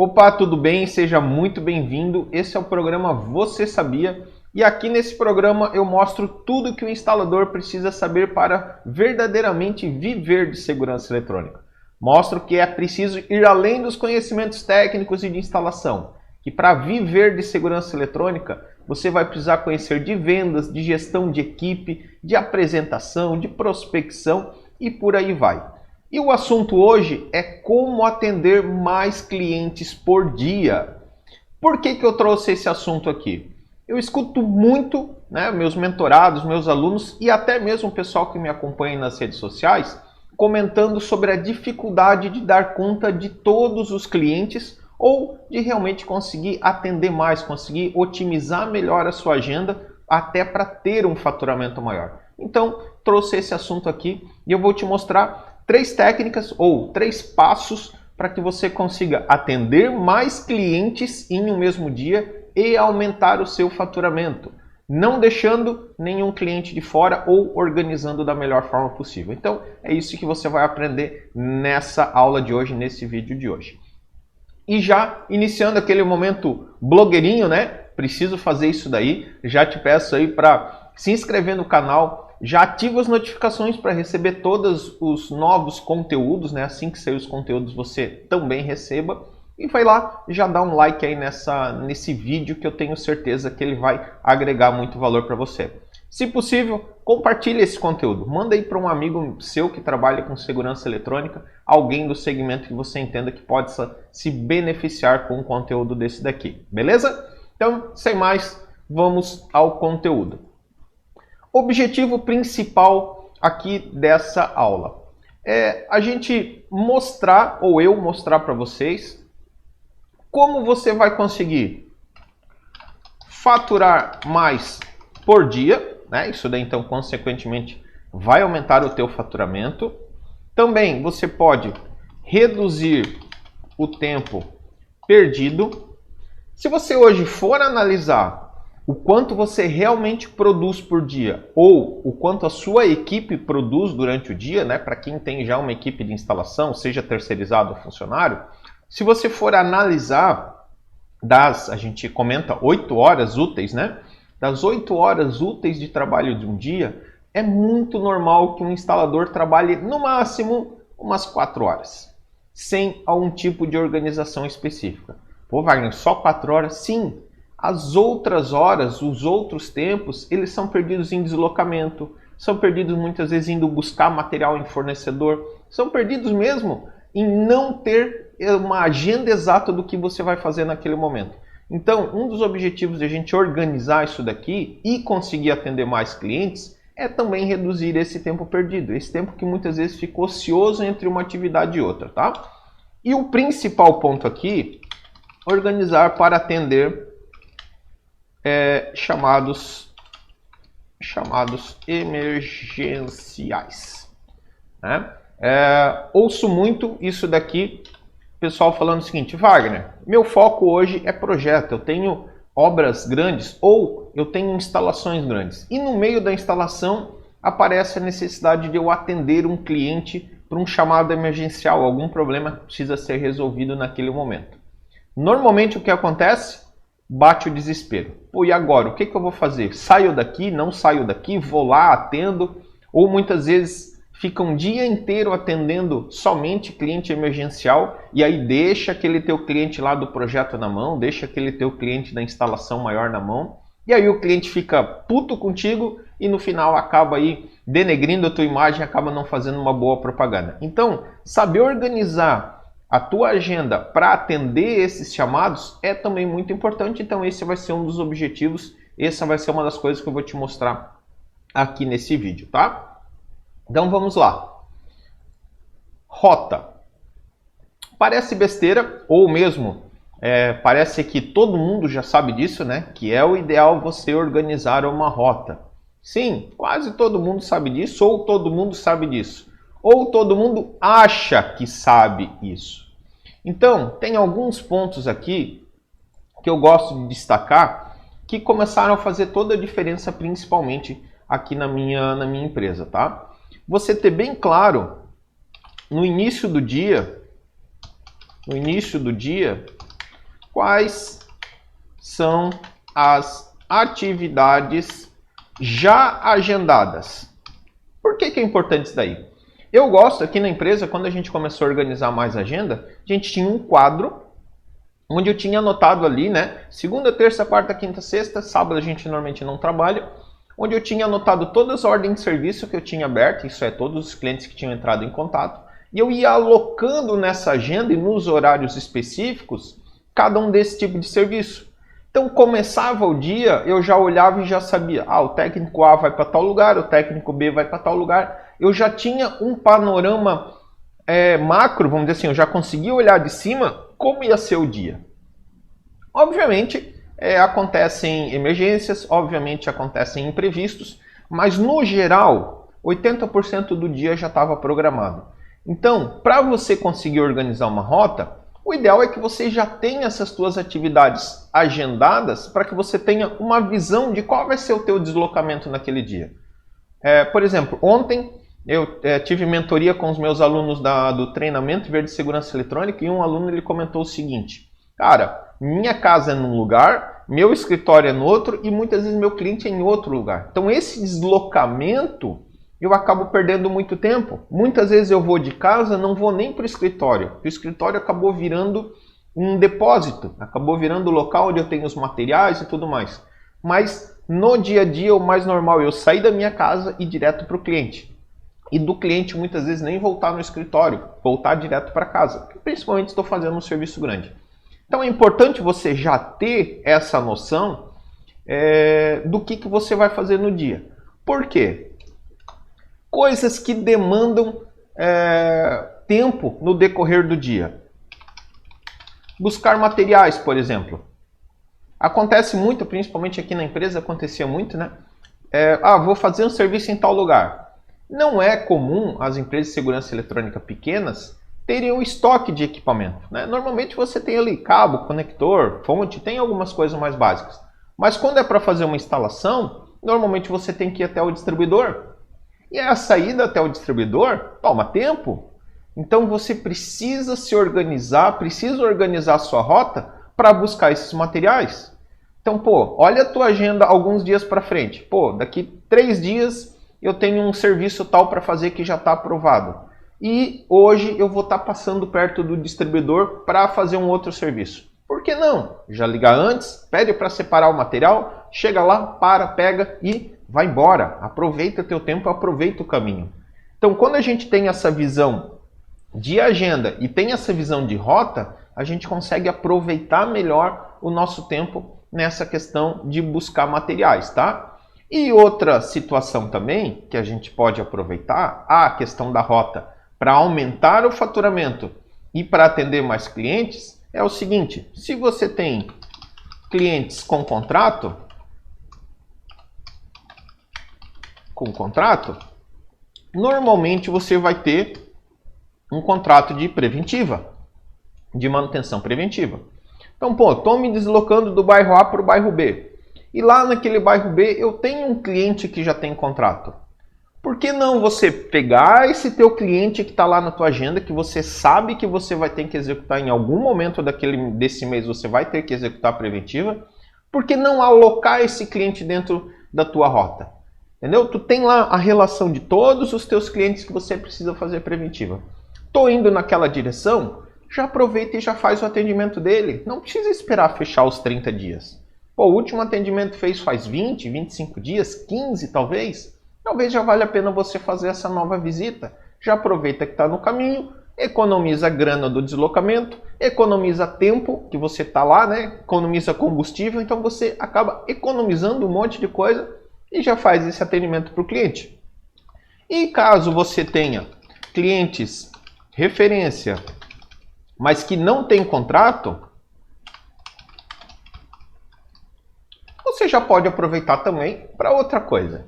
Opa, tudo bem? Seja muito bem-vindo. Esse é o programa Você Sabia? E aqui nesse programa eu mostro tudo que o instalador precisa saber para verdadeiramente viver de segurança eletrônica. Mostro que é preciso ir além dos conhecimentos técnicos e de instalação, que para viver de segurança eletrônica você vai precisar conhecer de vendas, de gestão de equipe, de apresentação, de prospecção e por aí vai. E o assunto hoje é como atender mais clientes por dia. Por que eu trouxe esse assunto aqui? Eu escuto muito, meus mentorados, meus alunos e até mesmo o pessoal que me acompanha nas redes sociais comentando sobre a dificuldade de dar conta de todos os clientes ou de realmente conseguir atender mais, conseguir otimizar melhor a sua agenda até para ter um faturamento maior. Então, trouxe esse assunto aqui e eu vou te mostrar 3 técnicas ou 3 passos para que você consiga atender mais clientes em um mesmo dia e aumentar o seu faturamento, não deixando nenhum cliente de fora ou organizando da melhor forma possível. Então, é isso que você vai aprender nessa aula de hoje, nesse vídeo de hoje. E já iniciando aquele momento blogueirinho, Preciso fazer isso daí. Já te peço aí para se inscrever no canal, já ativa as notificações para receber todos os novos conteúdos, Assim que sair os conteúdos você também receba. E vai lá, já dá um like aí nesse vídeo que eu tenho certeza que ele vai agregar muito valor para você. Se possível, compartilhe esse conteúdo. Manda aí para um amigo seu que trabalha com segurança eletrônica, alguém do segmento que você entenda que pode se beneficiar com um conteúdo desse daqui. Beleza? Então, sem mais, vamos ao conteúdo. Objetivo principal aqui dessa aula é a gente mostrar, ou eu mostrar para vocês, como você vai conseguir faturar mais por dia, Isso daí, então, consequentemente, vai aumentar o teu faturamento. Também você pode reduzir o tempo perdido. Se você hoje for analisar o quanto você realmente produz por dia ou o quanto a sua equipe produz durante o dia, Para quem tem já uma equipe de instalação, seja terceirizado ou funcionário, se você for analisar a gente comenta 8 horas úteis, Das 8 horas úteis de trabalho de um dia, é muito normal que um instalador trabalhe no máximo umas 4 horas, sem algum tipo de organização específica. Pô, Wagner, só 4 horas? Sim. As outras horas, os outros tempos, eles são perdidos em deslocamento, são perdidos muitas vezes indo buscar material em fornecedor, são perdidos mesmo em não ter uma agenda exata do que você vai fazer naquele momento. Então, um dos objetivos de a gente organizar isso daqui e conseguir atender mais clientes é também reduzir esse tempo perdido, esse tempo que muitas vezes fica ocioso entre uma atividade e outra, tá? E o principal ponto aqui, organizar para atender chamados emergenciais, ouço muito isso daqui, pessoal falando o seguinte: Wagner, meu foco hoje é projeto, eu tenho obras grandes ou eu tenho instalações grandes. E no meio da instalação aparece a necessidade de eu atender um cliente para um chamado emergencial, algum problema que precisa ser resolvido naquele momento. Normalmente o que acontece? Bate o desespero. Pô, e agora? O que eu vou fazer? Saio daqui? Não saio daqui? Vou lá, atendo? Ou muitas vezes fica um dia inteiro atendendo somente cliente emergencial e aí deixa aquele teu cliente lá do projeto na mão, deixa aquele teu cliente da instalação maior na mão, e aí o cliente fica puto contigo e no final acaba aí denegrindo a tua imagem, acaba não fazendo uma boa propaganda. Então, saber organizar a tua agenda para atender esses chamados é também muito importante. Então esse vai ser um dos objetivos, essa vai ser uma das coisas que eu vou te mostrar aqui nesse vídeo, tá? Então vamos lá. Rota. Parece besteira, ou mesmo parece que todo mundo já sabe disso, Que é o ideal você organizar uma rota. Sim, quase todo mundo sabe disso, ou todo mundo sabe disso. Ou todo mundo acha que sabe isso. Então, tem alguns pontos aqui que eu gosto de destacar que começaram a fazer toda a diferença, principalmente aqui na minha empresa, tá? Você ter bem claro no início do dia, quais são as atividades já agendadas. Por que é importante isso daí? Eu gosto aqui na empresa, quando a gente começou a organizar mais a agenda, a gente tinha um quadro onde eu tinha anotado ali, né? Segunda, terça, quarta, quinta, sexta, sábado a gente normalmente não trabalha, onde eu tinha anotado todas as ordens de serviço que eu tinha aberto, isso é, todos os clientes que tinham entrado em contato, e eu ia alocando nessa agenda e nos horários específicos cada um desse tipo de serviço. Então começava o dia, eu já olhava e já sabia, o técnico A vai para tal lugar, o técnico B vai para tal lugar. Eu já tinha um panorama macro, vamos dizer assim, eu já conseguia olhar de cima como ia ser o dia. Obviamente, acontecem emergências, obviamente acontecem imprevistos, mas no geral, 80% do dia já estava programado. Então, para você conseguir organizar uma rota, o ideal é que você já tenha essas suas atividades agendadas para que você tenha uma visão de qual vai ser o teu deslocamento naquele dia. Por exemplo, ontem eu tive mentoria com os meus alunos do treinamento Verde Segurança Eletrônica e um aluno ele comentou o seguinte: cara, minha casa é num lugar, meu escritório é no outro e muitas vezes meu cliente é em outro lugar. Então esse deslocamento eu acabo perdendo muito tempo. Muitas vezes eu vou de casa, não vou nem para o escritório. O escritório acabou virando um depósito, acabou virando o local onde eu tenho os materiais e tudo mais. Mas no dia a dia o mais normal é eu sair da minha casa e ir direto para o cliente. E do cliente muitas vezes nem voltar no escritório, voltar direto para casa. Principalmente estou fazendo um serviço grande. Então é importante você já ter essa noção do que você vai fazer no dia. Por quê? Coisas que demandam tempo no decorrer do dia. Buscar materiais, por exemplo. Acontece muito, principalmente aqui na empresa, acontecia muito, né? Vou fazer um serviço em tal lugar. Não é comum as empresas de segurança eletrônica pequenas terem um estoque de equipamento, né? Normalmente você tem ali cabo, conector, fonte, tem algumas coisas mais básicas. Mas quando é para fazer uma instalação, normalmente você tem que ir até o distribuidor. E a saída até o distribuidor toma tempo. Então você precisa se organizar, precisa organizar a sua rota para buscar esses materiais. Então, olha a tua agenda alguns dias para frente. Daqui 3 dias eu tenho um serviço tal para fazer que já está aprovado. E hoje eu vou estar passando perto do distribuidor para fazer um outro serviço. Por que não? Já liga antes, pede para separar o material, chega lá, pega e vai embora. Aproveita teu tempo, aproveita o caminho. Então, quando a gente tem essa visão de agenda e tem essa visão de rota, a gente consegue aproveitar melhor o nosso tempo nessa questão de buscar materiais, tá? E outra situação também que a gente pode aproveitar, a questão da rota para aumentar o faturamento e para atender mais clientes, é o seguinte: se você tem clientes com contrato, normalmente você vai ter um contrato de preventiva, de manutenção preventiva. Então, estou me deslocando do bairro A para o bairro B. E lá naquele bairro B eu tenho um cliente que já tem contrato. Por que não você pegar esse teu cliente que está lá na tua agenda, que você sabe que você vai ter que executar em algum momento desse mês, você vai ter que executar a preventiva, por que não alocar esse cliente dentro da tua rota? Entendeu? Tu tem lá a relação de todos os teus clientes que você precisa fazer preventiva. Estou indo naquela direção, já aproveita e já faz o atendimento dele. Não precisa esperar fechar os 30 dias. O último atendimento faz 20, 25 dias, 15 talvez. Talvez já valha a pena você fazer essa nova visita. Já aproveita que está no caminho, economiza a grana do deslocamento, economiza tempo que você está lá, né? Economiza combustível, então você acaba economizando um monte de coisa e já faz esse atendimento para o cliente. E caso você tenha clientes referência, mas que não tem contrato, você já pode aproveitar também para outra coisa.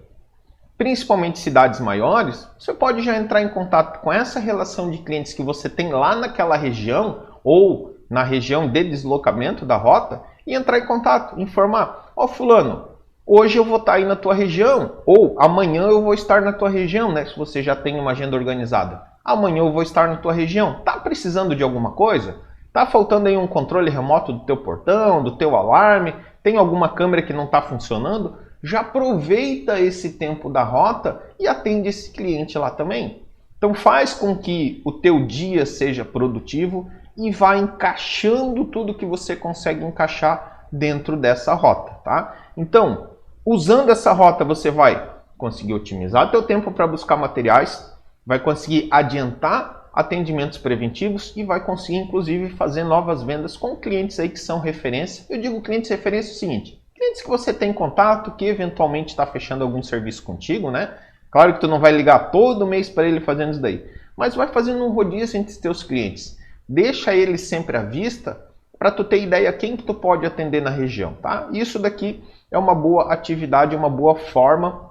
Principalmente cidades maiores, você pode já entrar em contato com essa relação de clientes que você tem lá naquela região ou na região de deslocamento da rota e entrar em contato, informar: fulano, hoje eu vou estar aí na tua região, ou amanhã eu vou estar na tua região, né? Se você já tem uma agenda organizada. Amanhã eu vou estar na tua região. Tá precisando de alguma coisa? Tá faltando aí um controle remoto do teu portão, do teu alarme, tem alguma câmera que não está funcionando? Já aproveita esse tempo da rota e atende esse cliente lá também. Então faz com que o teu dia seja produtivo e vá encaixando tudo que você consegue encaixar dentro dessa rota, tá? Então, usando essa rota você vai conseguir otimizar teu tempo para buscar materiais, vai conseguir adiantar atendimentos preventivos e vai conseguir inclusive fazer novas vendas com clientes aí que são referência. Eu digo clientes referência é o seguinte, clientes que você tem contato, que eventualmente está fechando algum serviço contigo, né? Claro que tu não vai ligar todo mês para ele fazendo isso daí, mas vai fazendo um rodízio entre os teus clientes. Deixa eles sempre à vista para tu ter ideia quem que tu pode atender na região, tá? Isso daqui é uma boa atividade, uma boa forma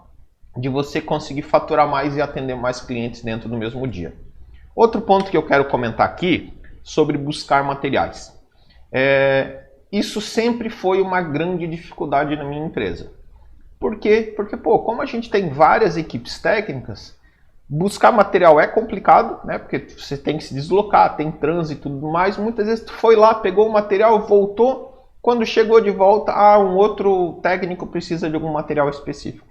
de você conseguir faturar mais e atender mais clientes dentro do mesmo dia. Outro ponto que eu quero comentar aqui sobre buscar materiais. Isso sempre foi uma grande dificuldade na minha empresa. Por quê? Porque, como a gente tem várias equipes técnicas, buscar material é complicado, né? Porque você tem que se deslocar, tem trânsito e tudo mais. Muitas vezes tu foi lá, pegou o material, voltou. Quando chegou de volta, um outro técnico precisa de algum material específico.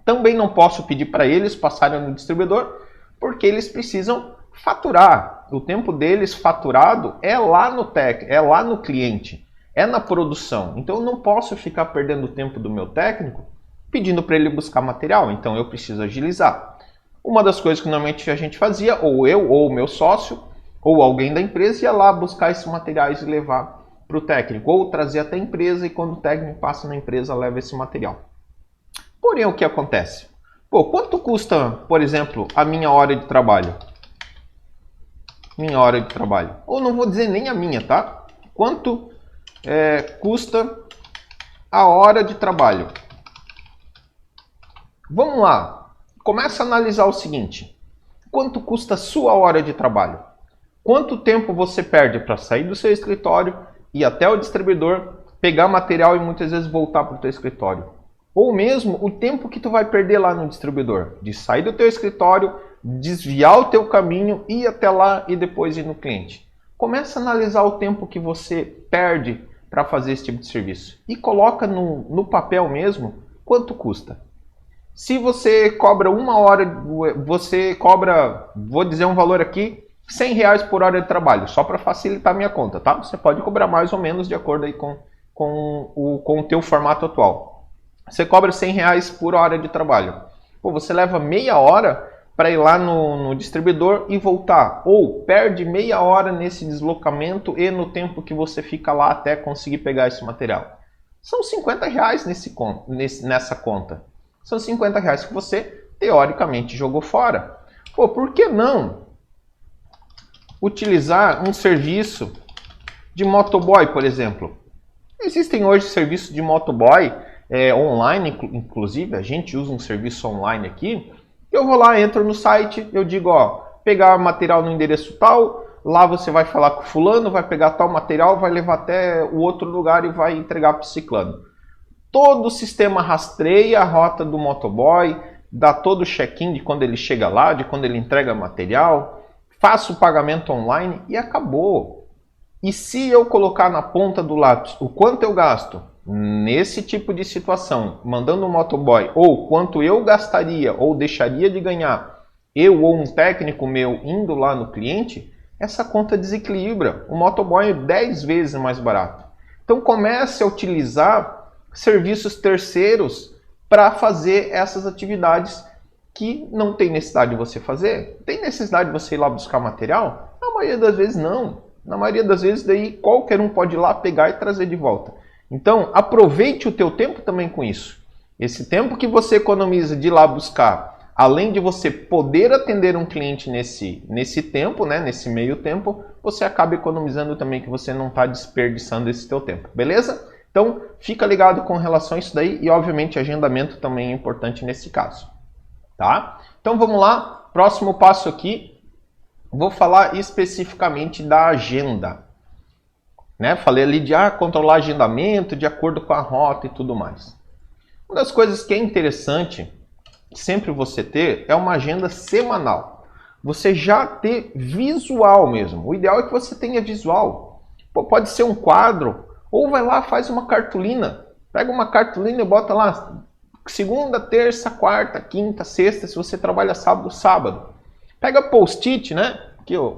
Também não posso pedir para eles passarem no distribuidor, porque eles precisam faturar. O tempo deles faturado é lá no técnico, é lá no cliente, é na produção. Então eu não posso ficar perdendo o tempo do meu técnico pedindo para ele buscar material. Então eu preciso agilizar. Uma das coisas que normalmente a gente fazia, ou eu, ou o meu sócio, ou alguém da empresa ia lá buscar esses materiais e levar para o técnico, ou trazer até a empresa e quando o técnico passa na empresa leva esse material. Porém, o que acontece? Quanto custa, por exemplo, a minha hora de trabalho? Minha hora de trabalho. Ou não vou dizer nem a minha, tá? Quanto custa a hora de trabalho? Vamos lá. Começa a analisar o seguinte. Quanto custa a sua hora de trabalho? Quanto tempo você perde para sair do seu escritório, ir até o distribuidor, pegar material e muitas vezes voltar para o teu escritório? Ou mesmo o tempo que tu vai perder lá no distribuidor, de sair do teu escritório, desviar o teu caminho, ir até lá e depois ir no cliente. Começa a analisar o tempo que você perde para fazer esse tipo de serviço e coloca no papel mesmo quanto custa. Se você cobra uma hora, você cobra, vou dizer um valor aqui, R$100 por hora de trabalho, só para facilitar a minha conta, tá? Você pode cobrar mais ou menos de acordo aí com o teu formato atual. Você cobra R$100 por hora de trabalho. Você leva meia hora para ir lá no distribuidor e voltar. Ou perde meia hora nesse deslocamento e no tempo que você fica lá até conseguir pegar esse material. São R$50 nessa conta. São R$50 que você, teoricamente, jogou fora. Por que não utilizar um serviço de motoboy, por exemplo? Existem hoje serviços de motoboy online, inclusive, a gente usa um serviço online aqui. Eu vou lá, entro no site, eu digo, pegar material no endereço tal, lá você vai falar com o fulano, vai pegar tal material, vai levar até o outro lugar e vai entregar para o ciclano. Todo o sistema rastreia a rota do motoboy, dá todo o check-in de quando ele chega lá, de quando ele entrega material, faço o pagamento online e acabou. E se eu colocar na ponta do lápis o quanto eu gasto nesse tipo de situação, mandando um motoboy, ou quanto eu gastaria ou deixaria de ganhar, eu ou um técnico meu indo lá no cliente, essa conta desequilibra. O motoboy é 10 vezes mais barato. Então comece a utilizar serviços terceiros para fazer essas atividades que não tem necessidade de você fazer. Tem necessidade de você ir lá buscar material? Na maioria das vezes não. Na maioria das vezes daí qualquer um pode ir lá pegar e trazer de volta. Então, aproveite o teu tempo também com isso. Esse tempo que você economiza de ir lá buscar, além de você poder atender um cliente nesse tempo, né, nesse meio tempo, você acaba economizando também, que você não está desperdiçando esse teu tempo, beleza? Então, fica ligado com relação a isso daí e, obviamente, agendamento também é importante nesse caso, tá? Então, vamos lá. Próximo passo aqui, vou falar especificamente da agenda. Falei ali de controlar agendamento de acordo com a rota e tudo mais. Uma das coisas que é interessante sempre você ter é uma agenda semanal. você já ter visual mesmo. O ideal é que você tenha visual. Pode ser um quadro, ou vai lá, faz uma cartolina. Pega uma cartolina e bota lá segunda, terça, quarta, quinta, sexta, se você trabalha sábado. Pega post-it, né? Aqui, ó,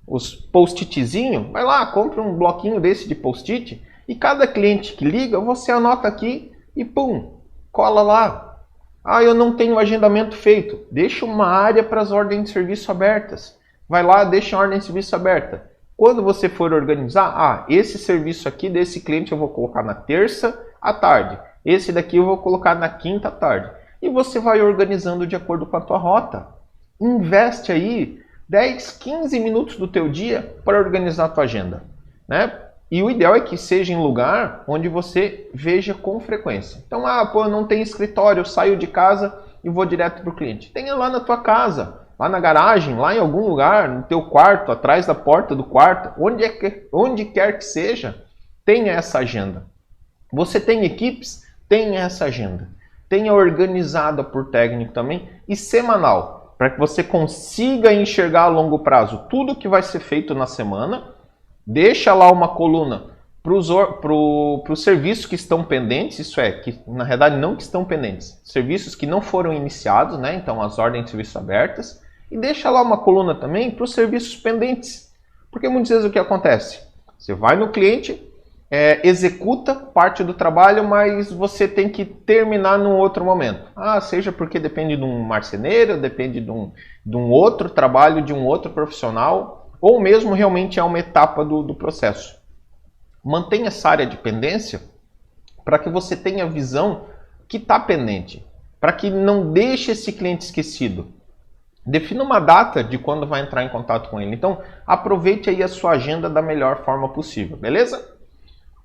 os post-itzinhos. Vai lá, compra um bloquinho desse de post-it e cada cliente que liga, você anota aqui e pum, cola lá. Ah, eu não tenho agendamento feito. Deixa uma área para as ordens de serviço abertas. Vai lá, deixa a ordem de serviço aberta. Quando você for organizar, esse serviço aqui desse cliente eu vou colocar na terça à tarde. Esse daqui eu vou colocar na quinta à tarde. E você vai organizando de acordo com a tua rota. Investe aí 10, 15 minutos do teu dia para organizar a tua agenda, né? E o ideal é que seja em lugar onde você veja com frequência. Então, eu não tenho escritório, eu saio de casa e vou direto para o cliente. Tenha lá na tua casa, lá na garagem, lá em algum lugar, no teu quarto, atrás da porta do quarto, onde quer que seja, tenha essa agenda. Você tem equipes? Tenha essa agenda. Tenha organizada por técnico também e semanal, para que você consiga enxergar a longo prazo tudo que vai ser feito na semana. Deixa lá uma coluna para os serviços que estão pendentes, isso é, que na realidade não que estão pendentes, serviços que não foram iniciados, né? Então as ordens de serviço abertas, e deixa lá uma coluna também para os serviços pendentes, porque muitas vezes o que acontece? Você vai no cliente, executa parte do trabalho, mas você tem que terminar num outro momento. Seja porque depende de um marceneiro, depende de um outro trabalho, de um outro profissional, ou mesmo realmente é uma etapa do processo. Mantenha essa área de pendência para que você tenha a visão que está pendente, para que não deixe esse cliente esquecido. Defina uma data de quando vai entrar em contato com ele. Então, aproveite aí a sua agenda da melhor forma possível, beleza?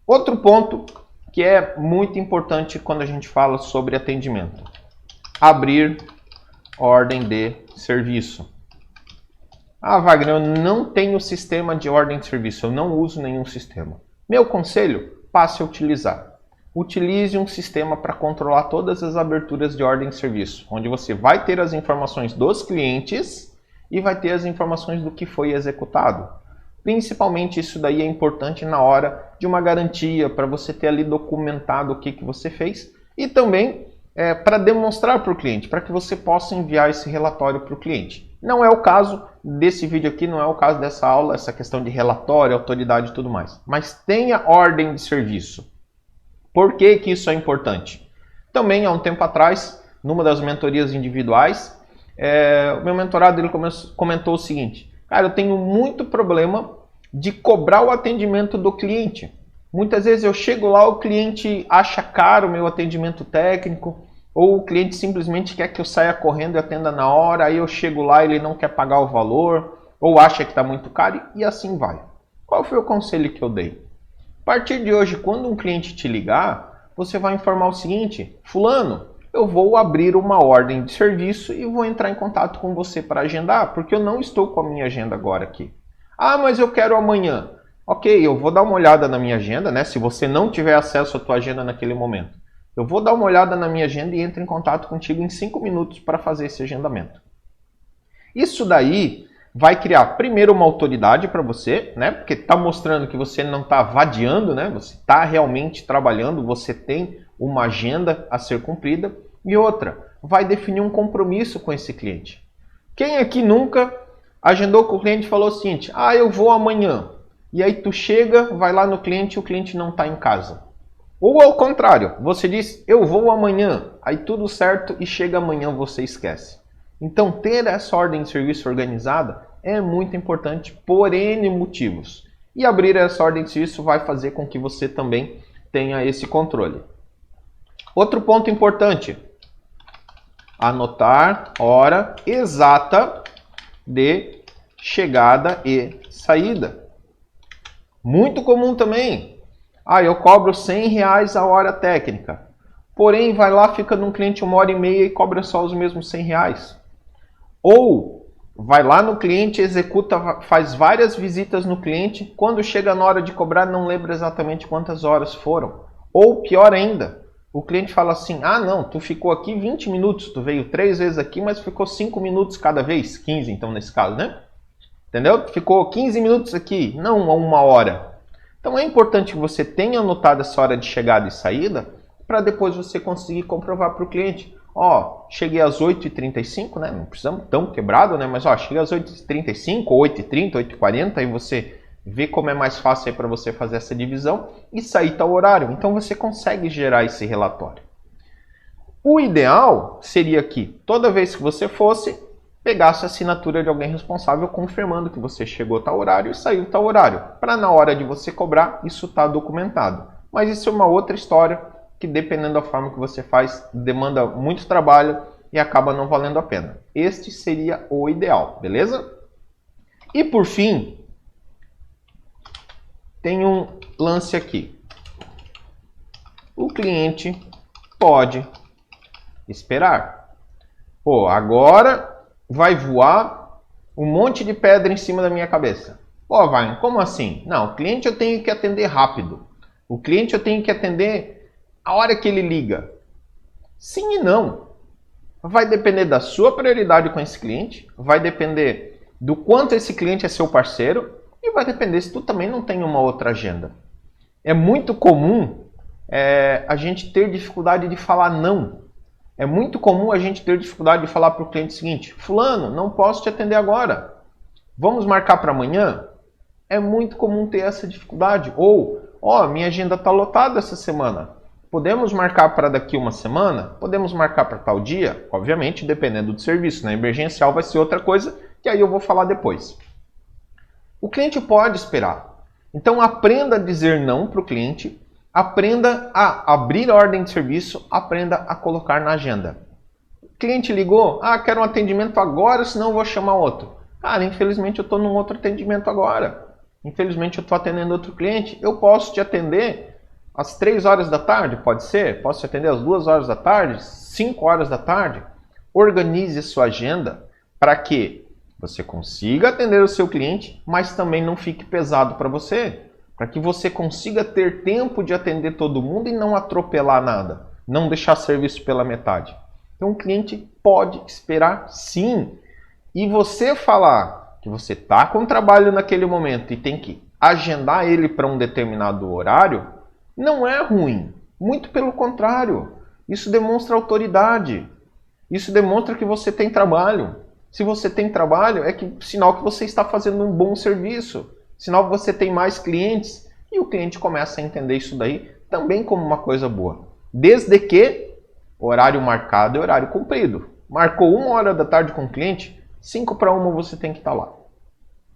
Outro ponto que é muito importante quando a gente fala sobre atendimento. Abrir ordem de serviço. Wagner, eu não tenho sistema de ordem de serviço, eu não uso nenhum sistema. Meu conselho, passe a utilizar. Utilize um sistema para controlar todas as aberturas de ordem de serviço, onde você vai ter as informações dos clientes e vai ter as informações do que foi executado. Principalmente isso daí é importante na hora de uma garantia, para você ter ali documentado o que você fez e também para demonstrar para o cliente, para que você possa enviar esse relatório para o cliente. Não é o caso desse vídeo aqui, não é o caso dessa aula, essa questão de relatório, autoridade e tudo mais. Mas tenha ordem de serviço. Por que que isso é importante? Também, há um tempo atrás, numa das mentorias individuais, o meu mentorado ele comentou o seguinte: cara, eu tenho muito problema de cobrar o atendimento do cliente. Muitas vezes eu chego lá, o cliente acha caro o meu atendimento técnico, ou o cliente simplesmente quer que eu saia correndo e atenda na hora, aí eu chego lá e ele não quer pagar o valor, ou acha que está muito caro, e assim vai. Qual foi o conselho que eu dei? A partir de hoje, quando um cliente te ligar, você vai informar o seguinte: fulano, eu vou abrir uma ordem de serviço e vou entrar em contato com você para agendar, porque eu não estou com a minha agenda agora aqui. Mas eu quero amanhã. Ok, eu vou dar uma olhada na minha agenda, né? Se você não tiver acesso à tua agenda naquele momento. Eu vou dar uma olhada na minha agenda e entro em contato contigo em 5 minutos para fazer esse agendamento. Isso daí vai criar primeiro uma autoridade para você, né? Porque está mostrando que você não está vadiando, né? Você está realmente trabalhando, você tem uma agenda a ser cumprida. E outra, vai definir um compromisso com esse cliente. Quem aqui nunca agendou com o cliente e falou o seguinte: eu vou amanhã. E aí tu chega, vai lá no cliente e o cliente não está em casa. Ou ao contrário, você diz: eu vou amanhã, aí tudo certo e chega amanhã você esquece. Então ter essa ordem de serviço organizada é muito importante por N motivos. E abrir essa ordem de serviço vai fazer com que você também tenha esse controle. Outro ponto importante: anotar hora exata de chegada e saída. Muito comum também. Eu cobro R$100 a hora técnica. Porém, vai lá, fica num cliente 1h30 e cobra só os mesmos R$100. Ou vai lá no cliente, executa, faz várias visitas no cliente. Quando chega na hora de cobrar, não lembra exatamente quantas horas foram. Ou pior ainda, O cliente fala assim, ah não, tu ficou aqui 20 minutos, tu veio 3 vezes aqui, mas ficou 5 minutos cada vez, 15 então nesse caso, né? Entendeu? Ficou 15 minutos aqui, não 1 hora. Então é importante que você tenha anotado essa hora de chegada e saída, para depois você conseguir comprovar para o cliente. Ó, cheguei às 8h35, né? Não precisamos tão quebrado, né? Mas ó, cheguei às 8h35, 8h30, 8h40, aí você vê como é mais fácil para você fazer essa divisão e sair tal horário. Então você consegue gerar esse relatório. O ideal seria que toda vez que você fosse, pegasse a assinatura de alguém responsável confirmando que você chegou tal horário e saiu tal horário. Para na hora de você cobrar, isso está documentado. Mas isso é uma outra história que, dependendo da forma que você faz, demanda muito trabalho e acaba não valendo a pena. Este seria o ideal, beleza? E por fim, tem um lance aqui. O cliente pode esperar. Pô, agora vai voar um monte de pedra em cima da minha cabeça. Pô, Wagner, como assim? Não, o cliente eu tenho que atender rápido. O cliente eu tenho que atender a hora que ele liga. Sim e não. Vai depender da sua prioridade com esse cliente, vai depender do quanto esse cliente é seu parceiro e vai depender se tu também não tem uma outra agenda. É muito comum a gente ter dificuldade de falar não. É muito comum a gente ter dificuldade de falar para o cliente o seguinte: fulano, não posso te atender agora. Vamos marcar para amanhã? É muito comum ter essa dificuldade. Ou, ó, minha agenda está lotada essa semana. Podemos marcar para daqui uma semana? Podemos marcar para tal dia? Obviamente, dependendo do serviço. Na emergencial vai ser outra coisa, que aí eu vou falar depois. O cliente pode esperar. Então, aprenda a dizer não para o cliente. Aprenda a abrir a ordem de serviço. Aprenda a colocar na agenda. O cliente ligou. Ah, quero um atendimento agora, senão eu vou chamar outro. Cara, infelizmente eu estou num outro atendimento agora. Infelizmente eu estou atendendo outro cliente. Eu posso te atender às 3 horas da tarde, pode ser? Posso te atender às 2 horas da tarde? 5 horas da tarde? Organize sua agenda para que você consiga atender o seu cliente, mas também não fique pesado para você. Para que você consiga ter tempo de atender todo mundo e não atropelar nada. Não deixar serviço pela metade. Então o cliente pode esperar sim. E você falar que você está com trabalho naquele momento e tem que agendar ele para um determinado horário, não é ruim. Muito pelo contrário. Isso demonstra autoridade. Isso demonstra que você tem trabalho. Se você tem trabalho, é sinal que você está fazendo um bom serviço. Sinal que você tem mais clientes. E o cliente começa a entender isso daí também como uma coisa boa. Desde que horário marcado é horário cumprido. Marcou 1 hora da tarde com o cliente, 5 para 1 você tem que estar lá.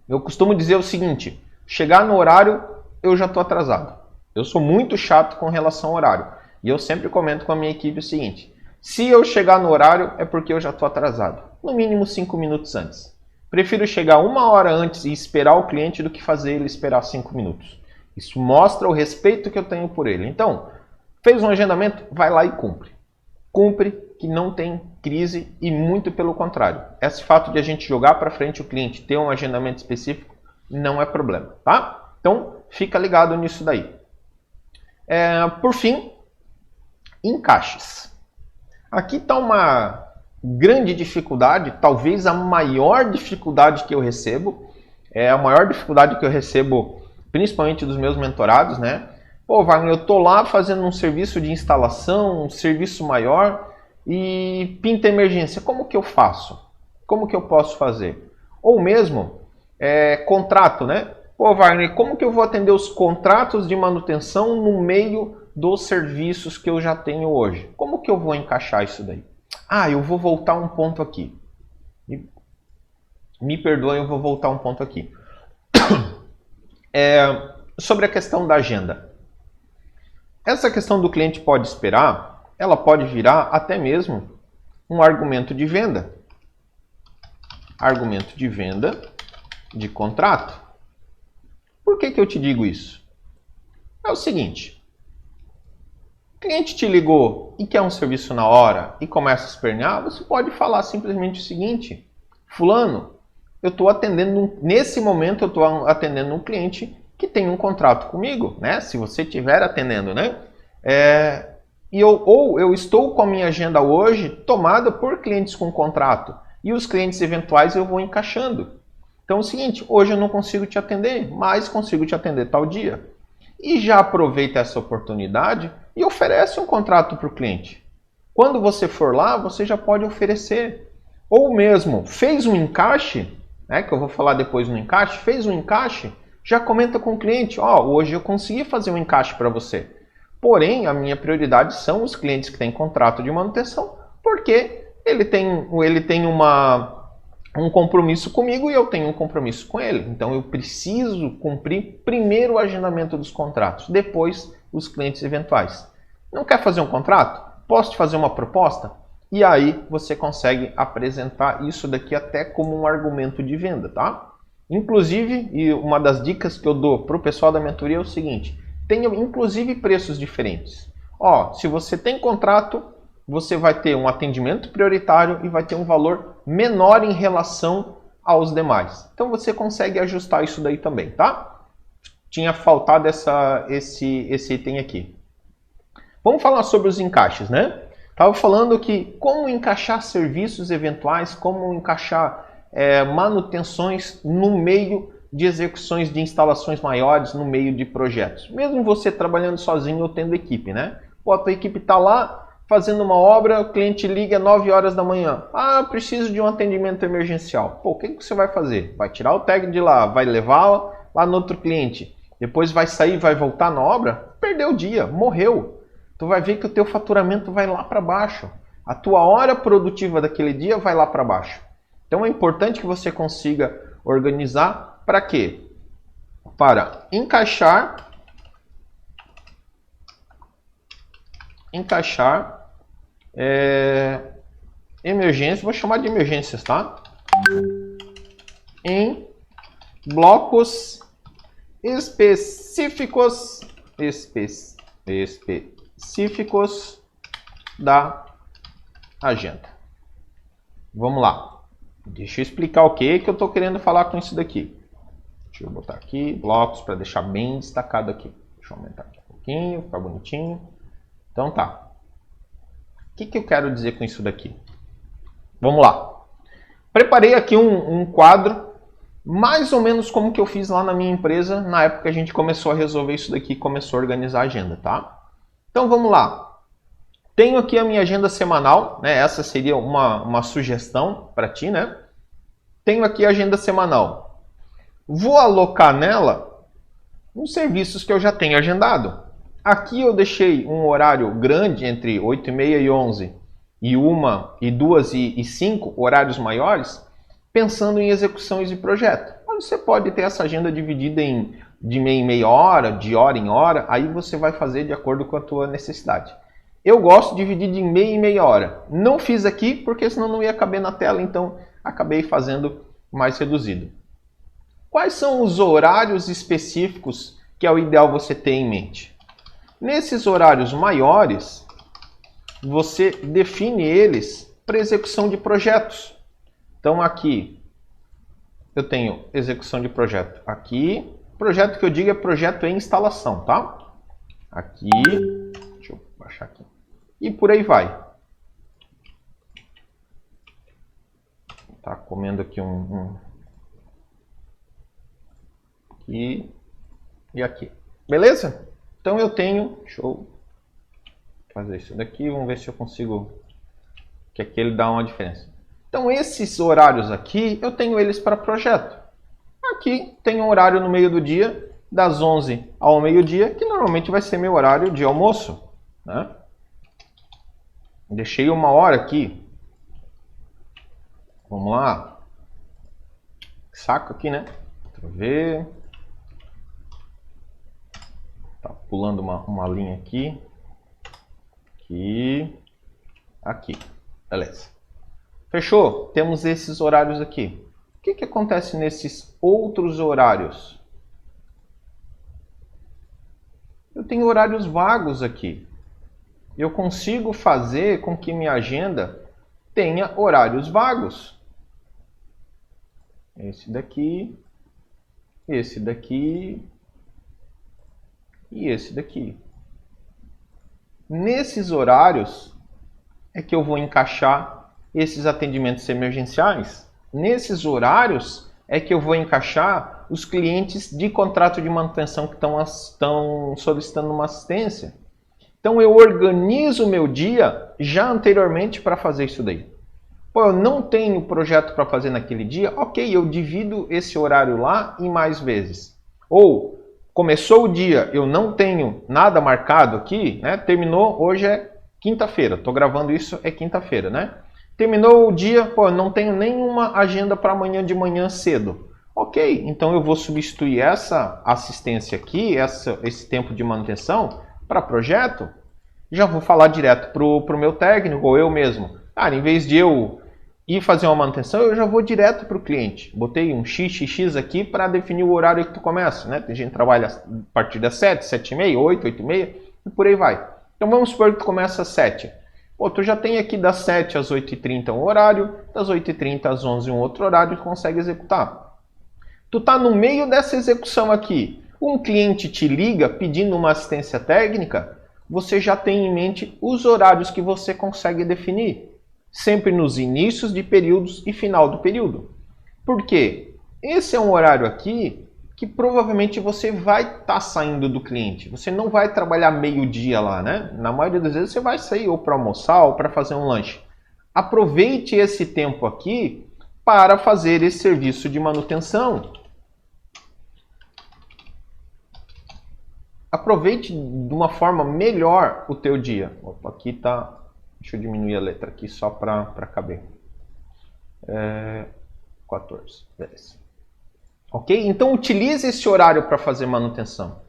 Eu costumo dizer o seguinte: chegar no horário, eu já estou atrasado. Eu sou muito chato com relação ao horário. E eu sempre comento com a minha equipe o seguinte: se eu chegar no horário, é porque eu já estou atrasado. No mínimo 5 minutos antes. Prefiro chegar 1 hora antes e esperar o cliente do que fazer ele esperar 5 minutos. Isso mostra o respeito que eu tenho por ele. Então, fez um agendamento, vai lá e cumpre. Cumpre, que não tem crise e muito pelo contrário. Esse fato de a gente jogar para frente o cliente, ter um agendamento específico, não é problema, tá? Então, fica ligado nisso daí. Por fim, encaixes. Aqui está uma grande dificuldade, talvez a maior dificuldade que eu recebo. É a maior dificuldade que eu recebo, principalmente dos meus mentorados, né? Pô, Wagner, eu tô lá fazendo um serviço de instalação, um serviço maior e pinta emergência. Como que eu faço? Como que eu posso fazer? Ou mesmo, contrato, né? Pô, Wagner, como que eu vou atender os contratos de manutenção no meio dos serviços que eu já tenho hoje? Como que eu vou encaixar isso daí? Ah, eu vou voltar um ponto aqui. Me perdoem, eu vou voltar um ponto aqui. Sobre a questão da agenda. Essa questão do cliente pode esperar, ela pode virar até mesmo um argumento de venda. Argumento de venda de contrato. Por que eu te digo isso? É o seguinte: o cliente te ligou e quer um serviço na hora e começa a espernear, você pode falar simplesmente o seguinte: fulano, eu estou atendendo, nesse momento eu estou atendendo um cliente que tem um contrato comigo, né? Se você estiver atendendo, né? ou eu estou com a minha agenda hoje tomada por clientes com contrato e os clientes eventuais eu vou encaixando. Então é o seguinte, hoje eu não consigo te atender, mas consigo te atender tal dia. E já aproveita essa oportunidade e oferece um contrato para o cliente. Quando você for lá, você já pode oferecer. Ou mesmo, fez um encaixe, né, que eu vou falar depois no encaixe, fez um encaixe, já comenta com o cliente, hoje eu consegui fazer um encaixe para você. Porém, a minha prioridade são os clientes que têm contrato de manutenção, porque ele tem um compromisso comigo e eu tenho um compromisso com ele. Então eu preciso cumprir primeiro o agendamento dos contratos, depois os clientes eventuais. Não quer fazer um contrato? Posso te fazer uma proposta? E aí você consegue apresentar isso daqui até como um argumento de venda, tá? Inclusive, e uma das dicas que eu dou para o pessoal da mentoria é o seguinte, tenha inclusive preços diferentes. Se você tem contrato, você vai ter um atendimento prioritário e vai ter um valor menor em relação aos demais. Então você consegue ajustar isso daí também, tá? Tinha faltado esse item aqui. Vamos falar sobre os encaixes, né? Estava falando que como encaixar serviços eventuais, como encaixar manutenções no meio de execuções de instalações maiores, no meio de projetos. Mesmo você trabalhando sozinho ou tendo equipe, né? A tua equipe está lá fazendo uma obra, o cliente liga às 9 horas da manhã. Preciso de um atendimento emergencial. O que você vai fazer? Vai tirar o tag de lá, vai levar lá no outro cliente. Depois vai sair, vai voltar na obra? Perdeu o dia, morreu. Tu vai ver que o teu faturamento vai lá para baixo. A tua hora produtiva daquele dia vai lá para baixo. Então é importante que você consiga organizar para quê? Para encaixar emergências, vou chamar de emergências, tá? Em blocos específicos da agenda. Vamos lá. Deixa eu explicar o que eu estou querendo falar com isso daqui. Deixa eu botar aqui blocos para deixar bem destacado aqui. Deixa eu aumentar aqui um pouquinho, ficar bonitinho. Então tá. O que eu quero dizer com isso daqui? Vamos lá. Preparei aqui um quadro, mais ou menos como que eu fiz lá na minha empresa, na época que a gente começou a resolver isso daqui, começou a organizar a agenda, tá? Então vamos lá. Tenho aqui a minha agenda semanal, né? Essa seria uma sugestão para ti, né? Tenho aqui a agenda semanal. Vou alocar nela os serviços que eu já tenho agendado. Aqui eu deixei um horário grande entre 8h30 e 11 e 1 e 2 e 5, horários maiores, pensando em execuções de projeto. Mas você pode ter essa agenda dividida de meia em meia hora, de hora em hora, aí você vai fazer de acordo com a tua necessidade. Eu gosto de dividir de meia em meia hora. Não fiz aqui porque senão não ia caber na tela, então acabei fazendo mais reduzido. Quais são os horários específicos que é o ideal você ter em mente? Nesses horários maiores, você define eles para execução de projetos. Então aqui eu tenho execução de projeto. Aqui, projeto que eu digo é projeto em instalação, tá? Aqui, deixa eu baixar aqui. E por aí vai. Tá comendo aqui aqui e aqui. Beleza? Então eu tenho, deixa eu fazer isso daqui, vamos ver se eu consigo, que aqui ele dá uma diferença. Então esses horários aqui, eu tenho eles para projeto. Aqui tem um horário no meio do dia, das 11 ao meio-dia, que normalmente vai ser meu horário de almoço, né? Deixei 1 hora aqui. Vamos lá. Saco aqui, né? Deixa eu ver. Tá pulando uma linha aqui. Aqui. Aqui. Beleza. Fechou? Temos esses horários aqui. O que acontece nesses outros horários? Eu tenho horários vagos aqui. Eu consigo fazer com que minha agenda tenha horários vagos. Esse daqui, esse daqui e esse daqui. nesses horários é que eu vou encaixar esses atendimentos emergenciais. Nesses horários é que eu vou encaixar os clientes de contrato de manutenção que estão solicitando uma assistência. Então eu organizo o meu dia já anteriormente para fazer isso daí. Pô, eu não tenho projeto para fazer naquele dia, ok, eu divido esse horário lá em mais vezes. Ou começou o dia, eu não tenho nada marcado aqui, né? Terminou, hoje é quinta-feira, estou gravando isso, é quinta-feira, né? Terminou o dia, pô, não tenho nenhuma agenda para amanhã de manhã cedo. Ok, então eu vou substituir essa assistência aqui, esse tempo de manutenção para projeto, já vou falar direto para o meu técnico ou eu mesmo. Cara, em vez de eu ir fazer uma manutenção, eu já vou direto para o cliente. Botei um XXX aqui para definir o horário que tu começa, né? Tem gente que trabalha a partir das 7, 7h30, 8, 8h30 e por aí vai. Então vamos supor que tu começa às 7. Pô, tu já tem aqui das 7 às 8h30 um horário, das 8h30 às 11 um outro horário e tu consegue executar. Tu tá no meio dessa execução aqui, um cliente te liga pedindo uma assistência técnica, você já tem em mente os horários que você consegue definir, sempre nos inícios de períodos e final do período. Por quê? Esse é um horário aqui que provavelmente você vai estar saindo do cliente. Você não vai trabalhar meio-dia lá, né? Na maioria das vezes você vai sair ou para almoçar ou para fazer um lanche. Aproveite esse tempo aqui para fazer esse serviço de manutenção. Aproveite de uma forma melhor o teu dia. Opa, aqui tá... Deixa eu diminuir a letra aqui só para caber. 14. Beleza. Ok? Então utilize esse horário para fazer manutenção.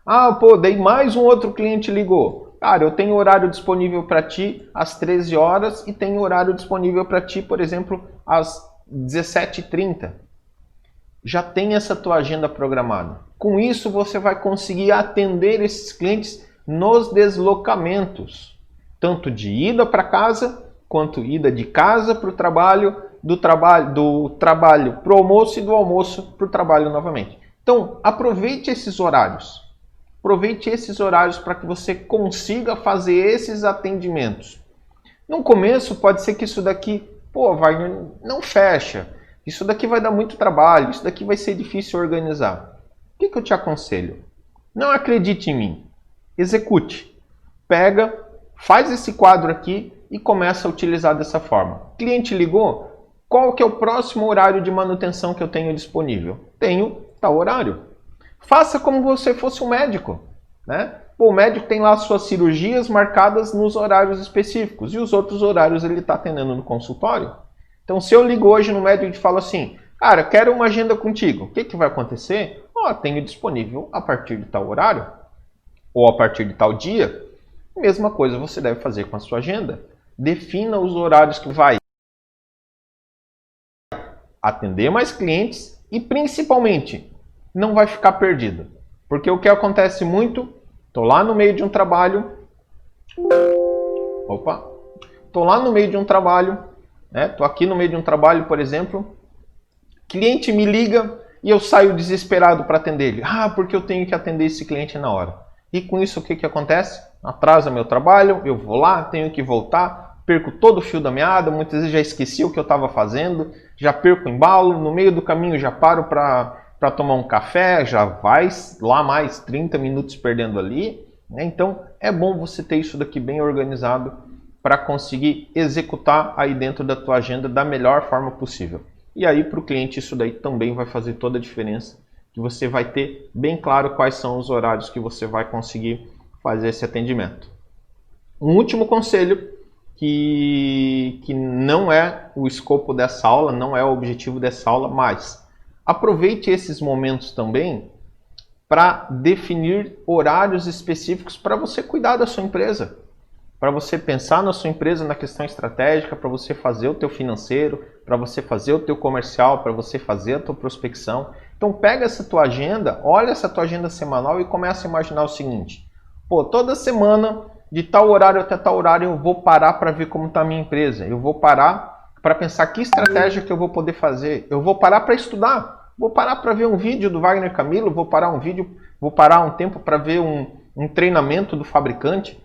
Ah, pô, daí mais um outro cliente ligou. Cara, eu tenho horário disponível para ti às 13 horas e tenho horário disponível para ti, por exemplo, às 17h30. Já tem essa tua agenda programada. Com isso, você vai conseguir atender esses clientes nos deslocamentos. Tanto de ida para casa, quanto ida de casa para o trabalho, do trabalho para o almoço e do almoço para o trabalho novamente. Então, aproveite esses horários. Aproveite esses horários para que você consiga fazer esses atendimentos. No começo, pode ser que isso daqui, pô, não fecha. Isso daqui vai dar muito trabalho, isso daqui vai ser difícil organizar. O que eu te aconselho? Não acredite em mim. Execute. Pega, faz esse quadro aqui e começa a utilizar dessa forma. Cliente ligou? Qual que é o próximo horário de manutenção que eu tenho disponível? Tenho tal horário. Faça como você fosse um médico, né? O médico tem lá as suas cirurgias marcadas nos horários específicos e os outros horários ele está atendendo no consultório. Então, se eu ligo hoje no médico e falo assim, cara, quero uma agenda contigo, o que vai acontecer? Tenho disponível a partir de tal horário ou a partir de tal dia. Mesma coisa você deve fazer com a sua agenda. Defina os horários que vai atender mais clientes e, principalmente, não vai ficar perdido. Porque o que acontece muito, estou lá no meio de um trabalho, estou lá no meio de um trabalho, estou aqui no meio de um trabalho, por exemplo, cliente me liga e eu saio desesperado para atender ele. Porque eu tenho que atender esse cliente na hora. E com isso o que acontece? Atrasa meu trabalho, eu vou lá, tenho que voltar, perco todo o fio da meada, muitas vezes já esqueci o que eu estava fazendo, já perco o embalo, no meio do caminho já paro para tomar um café, já vai lá mais 30 minutos perdendo ali. Então é bom você ter isso daqui bem organizado para conseguir executar aí dentro da tua agenda da melhor forma possível. E aí para o cliente isso daí também vai fazer toda a diferença, que você vai ter bem claro quais são os horários que você vai conseguir fazer esse atendimento. Um último conselho que não é o escopo dessa aula, não é o objetivo dessa aula, mas aproveite esses momentos também para definir horários específicos para você cuidar da sua empresa, para você pensar na sua empresa na questão estratégica, para você fazer o teu financeiro, para você fazer o teu comercial, para você fazer a tua prospecção. Então pega essa tua agenda, olha essa tua agenda semanal e começa a imaginar o seguinte: toda semana, de tal horário até tal horário, eu vou parar para ver como está a minha empresa. Eu vou parar para pensar que estratégia que eu vou poder fazer. Eu vou parar para estudar. Vou parar para ver um vídeo do Wagner Camilo, vou parar um tempo para ver um treinamento do fabricante.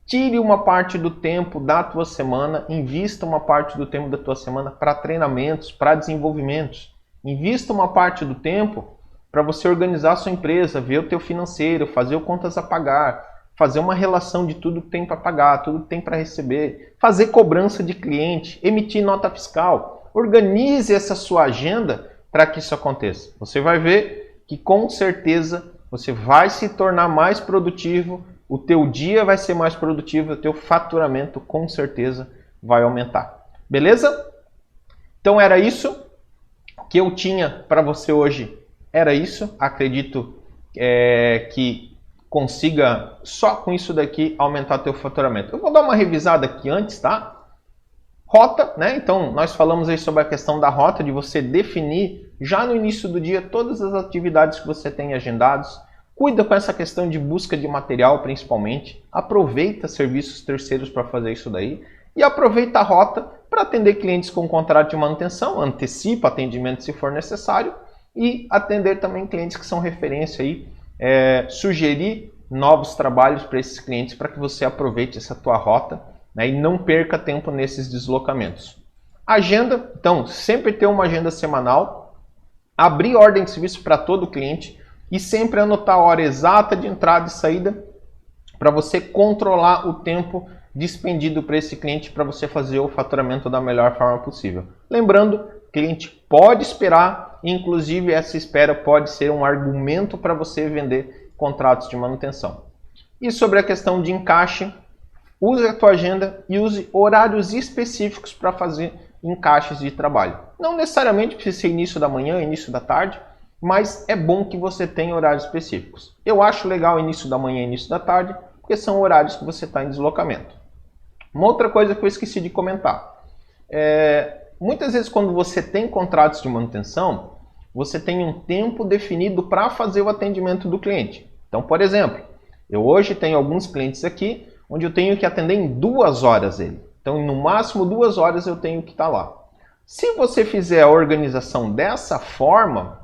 Tire uma parte do tempo da tua semana, invista uma parte do tempo da tua semana para treinamentos, para desenvolvimentos. Invista uma parte do tempo para você organizar a sua empresa, ver o teu financeiro, fazer o contas a pagar, fazer uma relação de tudo que tem para pagar, tudo que tem para receber, fazer cobrança de cliente, emitir nota fiscal. Organize essa sua agenda para que isso aconteça. Você vai ver que com certeza você vai se tornar mais produtivo, o teu dia vai ser mais produtivo, o teu faturamento com certeza vai aumentar. Beleza? Então era isso que eu tinha para você hoje. Era isso. Acredito que consiga só com isso daqui aumentar teu faturamento. Eu vou dar uma revisada aqui antes, tá? Rota, né? Então nós falamos aí sobre a questão da rota, de você definir já no início do dia todas as atividades que você tem agendadas. Cuida com essa questão de busca de material, principalmente. Aproveita serviços terceiros para fazer isso daí. E aproveita a rota para atender clientes com contrato de manutenção. Antecipa atendimento se for necessário. E atender também clientes que são referência aí. Sugerir novos trabalhos para esses clientes para que você aproveite essa tua rota, né, e não perca tempo nesses deslocamentos. Agenda, então, sempre ter uma agenda semanal. Abrir ordem de serviço para todo cliente. E sempre anotar a hora exata de entrada e saída para você controlar o tempo dispendido para esse cliente para você fazer o faturamento da melhor forma possível. Lembrando, o cliente pode esperar, inclusive essa espera pode ser um argumento para você vender contratos de manutenção. E sobre a questão de encaixe, use a tua agenda e use horários específicos para fazer encaixes de trabalho. Não necessariamente precisa ser início da manhã, início da tarde, mas é bom que você tenha horários específicos. Eu acho legal início da manhã e início da tarde, porque são horários que você está em deslocamento. Uma outra coisa que eu esqueci de comentar. Muitas vezes quando você tem contratos de manutenção, você tem um tempo definido para fazer o atendimento do cliente. Então, por exemplo, eu hoje tenho alguns clientes aqui, onde eu tenho que atender em 2 horas ele. Então, no máximo 2 horas eu tenho que estar lá. Se você fizer a organização dessa forma,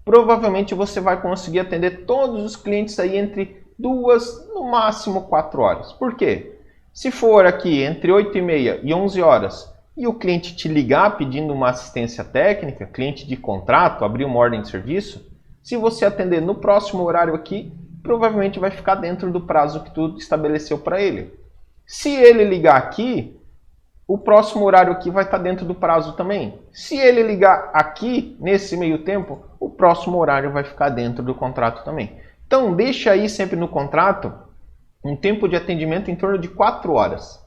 provavelmente você vai conseguir atender todos os clientes aí entre 2, no máximo 4 horas. Por quê? Se for aqui entre 8h30 e 11 horas e o cliente te ligar pedindo uma assistência técnica, cliente de contrato, abrir uma ordem de serviço, se você atender no próximo horário aqui, provavelmente vai ficar dentro do prazo que tu estabeleceu para ele. Se ele ligar aqui, o próximo horário aqui vai estar dentro do prazo também. Se ele ligar aqui, nesse meio tempo, o próximo horário vai ficar dentro do contrato também. Então, deixa aí sempre no contrato um tempo de atendimento em torno de 4 horas,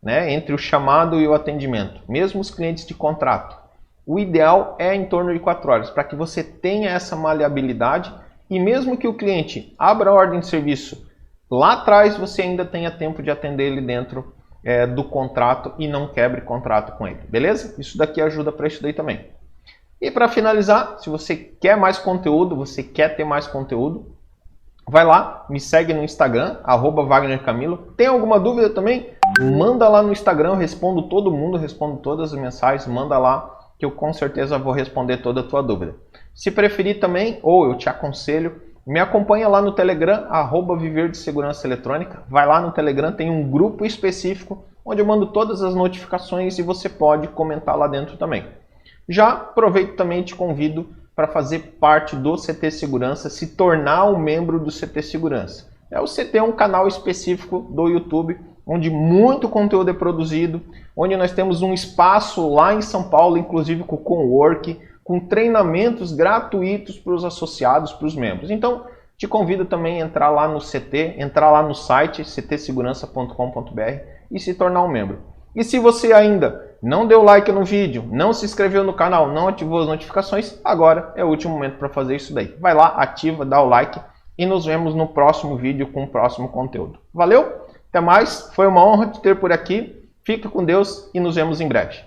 né, entre o chamado e o atendimento, mesmo os clientes de contrato. O ideal é em torno de 4 horas, para que você tenha essa maleabilidade e mesmo que o cliente abra a ordem de serviço lá atrás, você ainda tenha tempo de atender ele dentro do contrato e não quebre contrato com ele, beleza? Isso daqui ajuda para isso daí também. E para finalizar, se você quer mais conteúdo, você quer ter mais conteúdo, vai lá, me segue no Instagram, @WagnerCamilo. Tem alguma dúvida também? Manda lá no Instagram, eu respondo todo mundo, respondo todas as mensagens, manda lá que eu com certeza vou responder toda a tua dúvida. Se preferir também, ou eu te aconselho, me acompanha lá no Telegram, @Viver de Segurança Eletrônica. Vai lá no Telegram, tem um grupo específico onde eu mando todas as notificações e você pode comentar lá dentro também. Já aproveito também e te convido para fazer parte do CT Segurança, se tornar um membro do CT Segurança. O CT é um canal específico do YouTube, onde muito conteúdo é produzido, onde nós temos um espaço lá em São Paulo, inclusive com o Cowork, com treinamentos gratuitos para os associados, para os membros. Então, te convido também a entrar lá no CT, entrar lá no site ctsegurança.com.br e se tornar um membro. E se você ainda não deu like no vídeo, não se inscreveu no canal, não ativou as notificações, agora é o último momento para fazer isso daí. Vai lá, ativa, dá o like e nos vemos no próximo vídeo com o próximo conteúdo. Valeu? Até mais, foi uma honra te ter por aqui. Fica com Deus e nos vemos em breve.